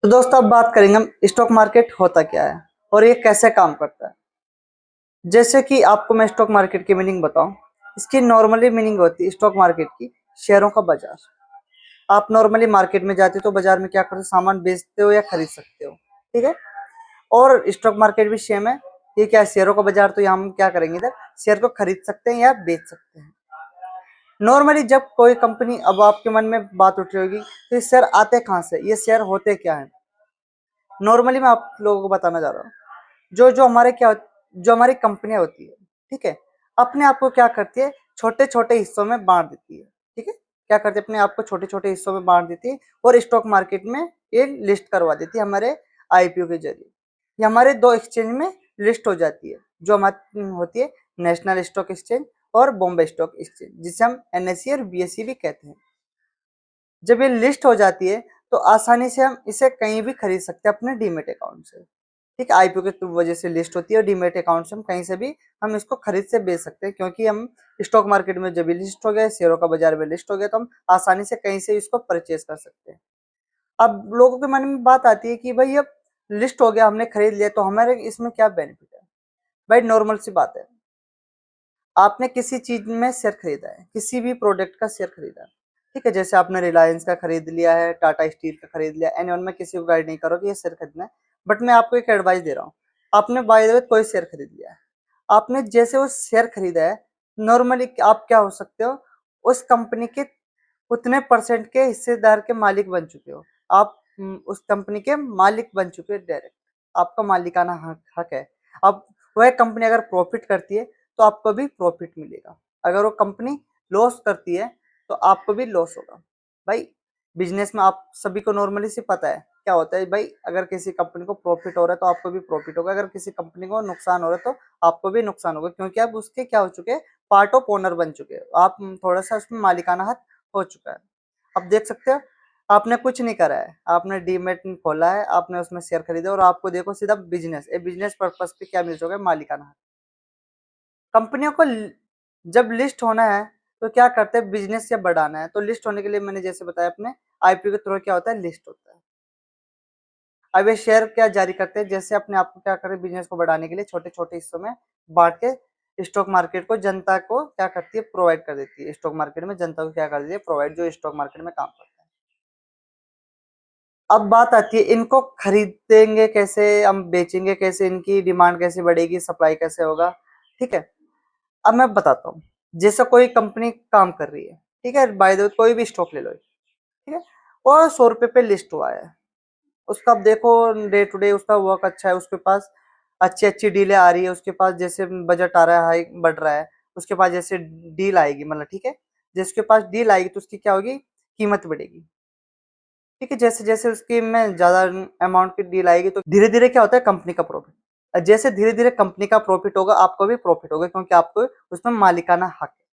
तो दोस्तों अब बात करेंगे हम स्टॉक मार्केट होता क्या है और ये कैसे काम करता है। जैसे कि आपको मैं स्टॉक मार्केट की मीनिंग बताऊं। इसकी नॉर्मली मीनिंग होती है स्टॉक मार्केट की शेयरों का बाजार। आप नॉर्मली मार्केट में जाते हो तो बाजार में क्या करते हो, सामान बेचते हो या खरीद सकते हो। ठीक है। और स्टॉक मार्केट भी सेम है। ये क्या है, शेयरों का बाजार। तो यहाँ हम क्या करेंगे, इधर शेयर को खरीद सकते हैं या बेच सकते हैं। नॉर्मली जब कोई कंपनी, अब आपके मन में बात उठ रही होगी तो ये शेयर आते कहाँ से, ये शेयर होते क्या है। नॉर्मली मैं आप लोगों को बताना जा रहा हूँ। जो जो हमारे क्या जो हमारी कंपनियां होती है, ठीक है, अपने आप को क्या करती है, छोटे छोटे हिस्सों में बांट देती है। ठीक है। क्या करती है, अपने आप को छोटे छोटे हिस्सों में बांट देती है और स्टॉक मार्केट में ये लिस्ट करवा देती है हमारे आईपीओ के जरिए। ये हमारे दो एक्सचेंज में लिस्ट हो जाती है, जो हमारी होती है नेशनल स्टॉक एक्सचेंज और बॉम्बे स्टॉक एक्सचेंज, जिसे हम एनएसई और बीएसई भी कहते हैं। जब ये लिस्ट हो जाती है तो आसानी से हम इसे कहीं भी खरीद सकते हैं अपने डीमेट अकाउंट से। ठीक है। आईपीओ के थ्रू वजह से लिस्ट होती है और डीमेट अकाउंट से हम कहीं से भी हम इसको खरीद से बेच सकते हैं, क्योंकि हम स्टॉक मार्केट में जब भी लिस्ट हो गया, शेयरों का बाजार में लिस्ट हो गया, तो हम आसानी से कहीं से इसको परचेज कर सकते हैं। अब लोगों के मन में बात आती है कि भाई अब लिस्ट हो गया, हमने खरीद लिया, तो हमारे इसमें क्या बेनिफिट है। भाई नॉर्मल सी बात है, आपने किसी चीज में शेयर खरीदा है, किसी भी प्रोडक्ट का शेयर खरीदा है। ठीक है। जैसे आपने रिलायंस का खरीद लिया है, टाटा स्टील का खरीद लिया, एनी मैं किसी को गाइड नहीं करो कि ये शेयर खरीदना है, बट मैं आपको एक एडवाइस दे रहा हूँ। आपने बाय द वे कोई शेयर खरीद लिया है, आपने जैसे वो शेयर खरीदा है, नॉर्मली आप क्या हो सकते हो, उस कंपनी के उतने परसेंट के हिस्सेदार के मालिक बन चुके हो। आप उस कंपनी के मालिक बन चुके हो डायरेक्ट। आपका मालिकाना हक है। अब वह कंपनी अगर प्रॉफिट करती है तो आपको भी प्रॉफिट मिलेगा, अगर वो कंपनी लॉस करती है तो आपको भी लॉस होगा। भाई बिजनेस में आप सभी को नॉर्मली से पता है क्या होता है। भाई अगर किसी कंपनी को प्रॉफिट हो रहा है तो आपको भी प्रॉफिट होगा, अगर किसी कंपनी को नुकसान हो रहा है तो आपको भी नुकसान होगा, क्योंकि आप उसके क्या हो चुके हैं, पार्ट ऑफ ओनर बन चुके हैं। आप थोड़ा सा उसमें मालिकाना हक हो चुका है। अब देख सकते हो, आपने कुछ नहीं करा है, आपने डीमेट खोला है, आपने उसमें शेयर खरीदे और आपको देखो सीधा बिजनेस पर्पस पे क्या मिल चुका है, मालिकाना हक। कंपनियों को जब लिस्ट होना है तो क्या करते हैं, बिजनेस या बढ़ाना है तो लिस्ट होने के लिए मैंने जैसे बताया अपने आईपीओ के थ्रू क्या होता है, लिस्ट होता है। अब ये शेयर क्या जारी करते हैं, जैसे अपने आप को क्या करते हैं, बिजनेस को बढ़ाने के लिए छोटे छोटे हिस्सों में बांट के स्टॉक मार्केट को जनता को क्या करती है, प्रोवाइड कर देती है। स्टॉक मार्केट में जनता को क्या कर देती है, प्रोवाइड, जो स्टॉक मार्केट में काम करता है। अब बात आती है इनको खरीदेंगे कैसे, हम बेचेंगे कैसे, इनकी डिमांड कैसे बढ़ेगी, सप्लाई कैसे होगा। ठीक है। अब मैं बताता हूँ। जैसे कोई कंपनी काम कर रही है, ठीक है, बाय द वे कोई भी स्टॉक ले लो, ठीक है, और 100 रुपए पे लिस्ट हुआ है, उसका अब देखो डे टू डे उसका वर्क अच्छा है, उसके पास अच्छी अच्छी डीलें आ रही है, उसके पास जैसे बजट आ रहा है, हाई बढ़ रहा है, उसके पास जैसे डील आएगी, मतलब ठीक है, जिसके पास डील आएगी तो उसकी क्या होगी, कीमत बढ़ेगी। ठीक है। जैसे जैसे उसकी में ज्यादा अमाउंट की डील आएगी तो धीरे धीरे क्या होता है, कंपनी का प्रॉफिट, जैसे धीरे धीरे कंपनी का प्रॉफिट होगा आपको भी प्रॉफिट होगा, क्योंकि आपको उसमें मालिकाना हक है।